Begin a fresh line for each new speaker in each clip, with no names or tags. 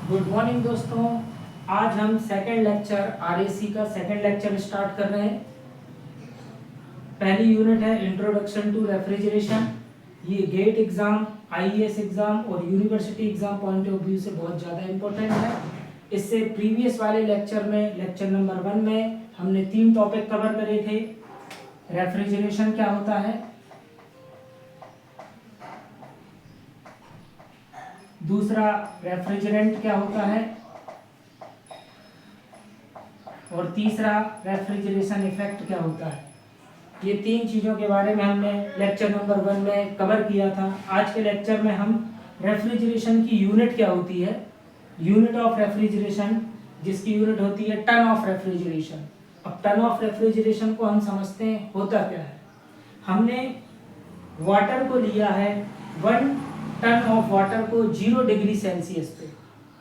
Good morning दोस्तों। आज हम सेकेंड लेक्चर आरएसी का सेकेंड लेक्चर स्टार्ट कर रहे हैं। पहली यूनिट है इंट्रोडक्शन टू रेफ्रिजरेशन। ये गेट एग्जाम, आईएएस एग्जाम और university exam point of view से बहुत ज़्यादा इम्पोर्टेंट है। इससे प्रीवियस वाले लेक्चर में, लेक्चर नंबर 1 में हमने 3 टॉपिक कवर करे थे। रेफ्रिजरेशन क्या होता है, दूसरा रेफ्रिजरेंट क्या होता है, और तीसरा रेफ्रिजरेशन इफेक्ट क्या होता है। ये 3 चीज़ों के बारे में हमने लेक्चर नंबर 1 में कवर किया था। आज के लेक्चर में हम रेफ्रिजरेशन की यूनिट क्या होती है, यूनिट ऑफ रेफ्रिजरेशन, जिसकी यूनिट होती है टन ऑफ रेफ्रिजरेशन। अब टन ऑफ रेफ्रिजरेशन को हम समझते हैं होता क्या है। हमने वाटर को लिया है, 1 टन ऑफ वाटर को 0 डिग्री सेल्सियस पे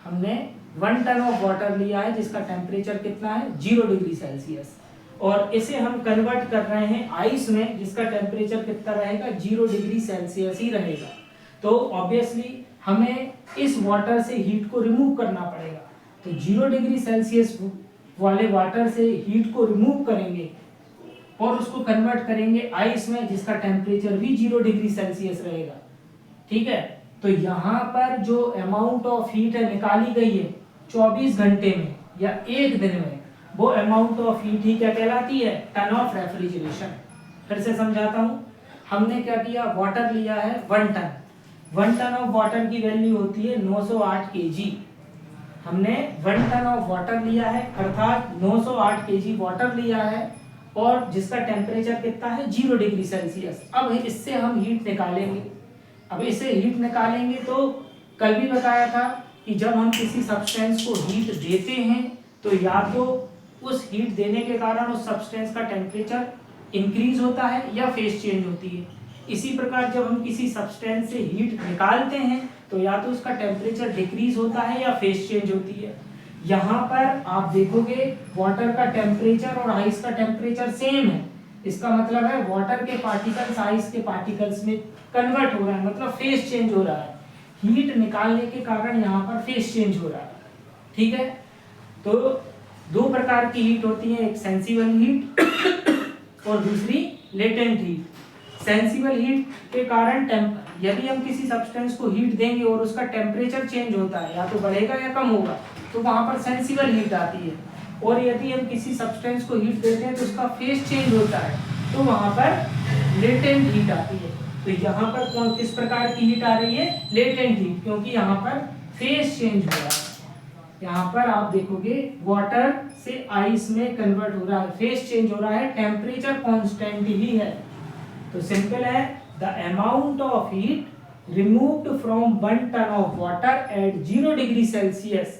हमने 1 टन ऑफ वाटर लिया है जिसका टेम्परेचर कितना है 0 डिग्री सेल्सियस, और इसे हम कन्वर्ट कर रहे हैं आइस में जिसका टेम्परेचर कितना रहेगा 0 डिग्री सेल्सियस ही रहेगा। तो ऑब्वियसली हमें इस वाटर से हीट को रिमूव करना पड़ेगा। तो 0 डिग्री सेल्सियस वाले वाटर से हीट को रिमूव करेंगे और उसको कन्वर्ट करेंगे आइस में जिसका टेम्परेचर भी 0 डिग्री सेल्सियस रहेगा। ठीक है, तो यहाँ पर जो अमाउंट ऑफ हीट है निकाली गई है 24 घंटे में या एक दिन में, वो अमाउंट ऑफ हीट ही क्या कहलाती है, टन ऑफ रेफ्रिजरेशन। फिर से समझाता हूँ। हमने क्या किया, वाटर लिया है 1 टन। 1 टन ऑफ वाटर की वैल्यू होती है 908 kg। हमने 1 टन ऑफ वाटर लिया है, अर्थात 908 kg वाटर लिया है, और जिसका टेम्परेचर कितना है 0 डिग्री सेल्सियस। अब इससे हम हीट निकालेंगे। अब इसे हीट निकालेंगे तो कल भी बताया था कि जब हम किसी सब्सटेंस को हीट देते हैं तो या तो उस हीट देने के कारण उस सब्सटेंस का टेम्परेचर इंक्रीज होता है या फेज चेंज होती है। इसी प्रकार जब हम किसी सब्सटेंस से हीट निकालते हैं तो या तो उसका टेम्परेचर डिक्रीज होता है या फेज चेंज होती है। यहाँ पर आप देखोगे वाटर का टेम्परेचर और आइस का टेम्परेचर सेम है। इसका मतलब है वाटर के पार्टिकल्स आइस के पार्टिकल्स में कन्वर्ट हो रहा है, मतलब फेज चेंज हो रहा है। हीट निकालने के कारण यहाँ पर फेज चेंज हो रहा है। ठीक है, तो 2 प्रकार की हीट होती है, एक सेंसिबल हीट और दूसरी लेटेंट हीट। सेंसिबल हीट के कारण यदि हम किसी सब्सटेंस को हीट देंगे और उसका टेम्परेचर चेंज होता है, या तो बढ़ेगा या कम होगा, तो वहां पर सेंसिबल हीट आती है। और यदि हम किसी सब्सटेंस को हीट देते हैं तो उसका फेज चेंज होता है, तो वहां पर लेटेंट हीट आती है। तो यहाँ पर किस प्रकार की हीट आ रही है, लेटेंट हीट, क्योंकि यहाँ पर फेज चेंज हो रहा है। यहाँ पर आप देखोगे वाटर से आइस में कन्वर्ट हो रहा है, फेज चेंज हो रहा है, टेम्परेचर कांस्टेंट ही है। तो सिंपल है, the amount of heat removed from 1 ton of water at 0 degree Celsius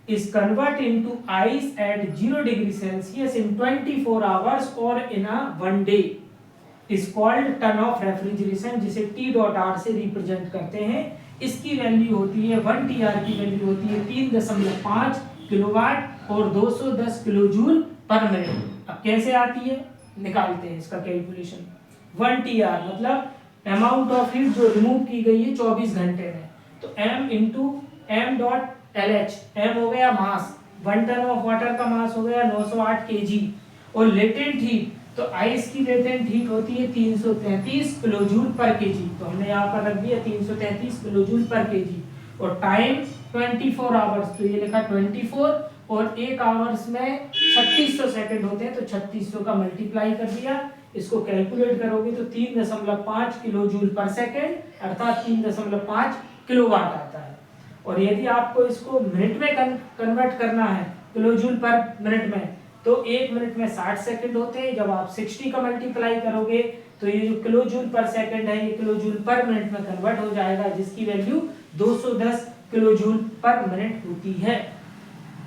is converted into ice at 0 degree Celsius in 24 hours or in a 1 day is called ton of refrigeration, जिसे T dot R से represent करते हैं। इसकी value होती है 1 TR की value होती है 3.5 किलोवाट और 210 किलो जूल पर मिनट। अब कैसे आती है, निकालते हैं इसका कैलकुलेशन। 1 TR मतलब अमाउंट ऑफ हीट जो रिमूव की गई है 24 घंटे में, तो M into M dot LH, M हो गया मास, 1 टन ऑफ वाटर का मास हो गया 908 kg, और लेटेंट हीट, तो आइस की लेटेंट हीट होती है 333 किलो जूल पर केजी। तो हमने यहाँ पर रख दिया 333 किलो जूल पर केजी, और टाइम 24 आवर्स, तो ये लिखा 24, और 1 आवर्स में 3600 सेकंड होते हैं, तो 3600 का मल्टीप्लाई कर दिया। इसको कैलकुलेट करोगे तो 3.5 किलो जूल पर सेकेंड, अर्थात 3.5 किलोवाट आता है। और यदि आपको इसको मिनट में कन्वर्ट करना है, किलो जूल पर मिनट में, तो 1 मिनट में 60 सेकंड होते हैं। जब आप 60 का मल्टीप्लाई करोगे तो ये जो किलो जूल पर सेकंड है ये किलो जूल पर मिनट में कन्वर्ट हो जाएगा, जिसकी वैल्यू 210 किलो जूल पर मिनट होती है।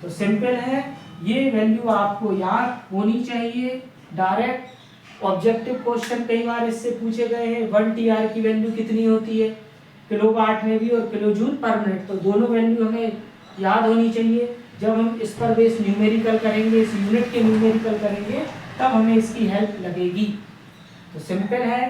तो सिंपल है, ये वैल्यू आपको याद होनी चाहिए। डायरेक्ट ऑब्जेक्टिव क्वेश्चन कई बार इससे पूछे गए हैं, 1 TR की वैल्यू कितनी होती है किलोवाट में भी और किलो जूल पर मिनट, तो दोनों वैल्यू हमें याद होनी चाहिए। जब हम इस पर बेस न्यूमेरिकल करेंगे, इस यूनिट के न्यूमेरिकल करेंगे, तब हमें इसकी हेल्प लगेगी। तो सिंपल है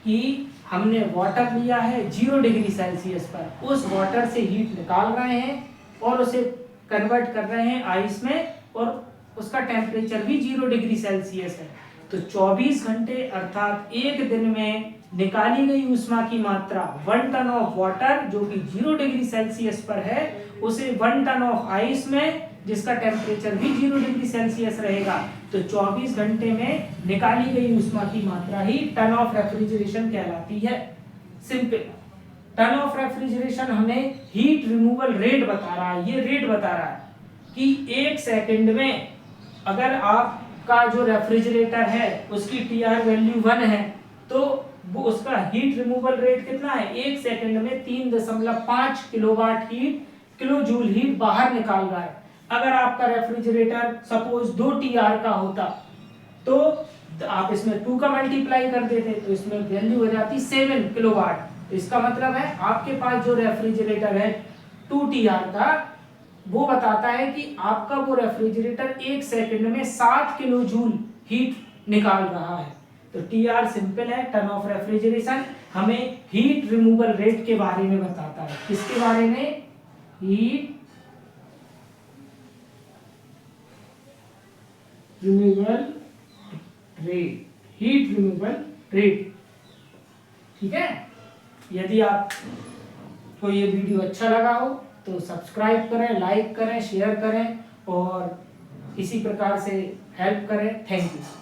कि हमने वाटर लिया है 0 डिग्री सेल्सियस पर, उस वाटर से हीट निकाल रहे हैं और उसे कन्वर्ट कर रहे हैं आइस में, और उसका टेम्परेचर भी 0 डिग्री सेल्सियस है। तो 24 घंटे अर्थात एक दिन में निकाली गई ऊष्मा की मात्रा 1 टन ऑफ वाटर जो कि 0 डिग्री सेल्सियस पर है, उसे 1 टन ऑफ आइस में जिसका टेम्परेचर भी 0 डिग्री सेल्सियस रहेगा, तो 24 घंटे में निकाली गई ऊष्मा की मात्रा ही टन ऑफ रेफ्रिजरेशन कहलाती है। सिंपल। टन ऑफ रेफ्रिजरेशन हमें हीट रिमूवल रेट बता रहा है। ये रेट बता रहा है कि 1 सेकंड में अगर आपका जो रेफ्रिजरेटर है उसकी टीआर वैल्यू 1 है, तो वो उसका हीट रिमूवल रेट कितना है, 1 सेकंड में 3.5 kilowatt heat, kilo joule heat बाहर निकाल रहा है। अगर आपका रेफ्रिजरेटर सपोज 2 टीआर का होता तो आप इसमें 2 का मल्टीप्लाई कर देते, तो इसमें वैल्यू हो जाती 7 किलोवाट। तो इसका मतलब है आपके पास जो रेफ्रिजरेटर है 2 टीआर का, वो बताता है कि आपका वो रेफ्रिजरेटर 1 सेकंड में 7 किलो जूल हीट निकाल रहा है। तो टीआर सिंपल है, टन ऑफ रेफ्रिजरेशन हमें हीट रिमूवल रेट के बारे में बताता है। किसके बारे में, heat removal rate, heat removal rate. ठीक है। यदि आपको ये वीडियो अच्छा लगा हो तो सब्सक्राइब करें, लाइक करें, शेयर करें और इसी प्रकार से हेल्प करें। Thank you.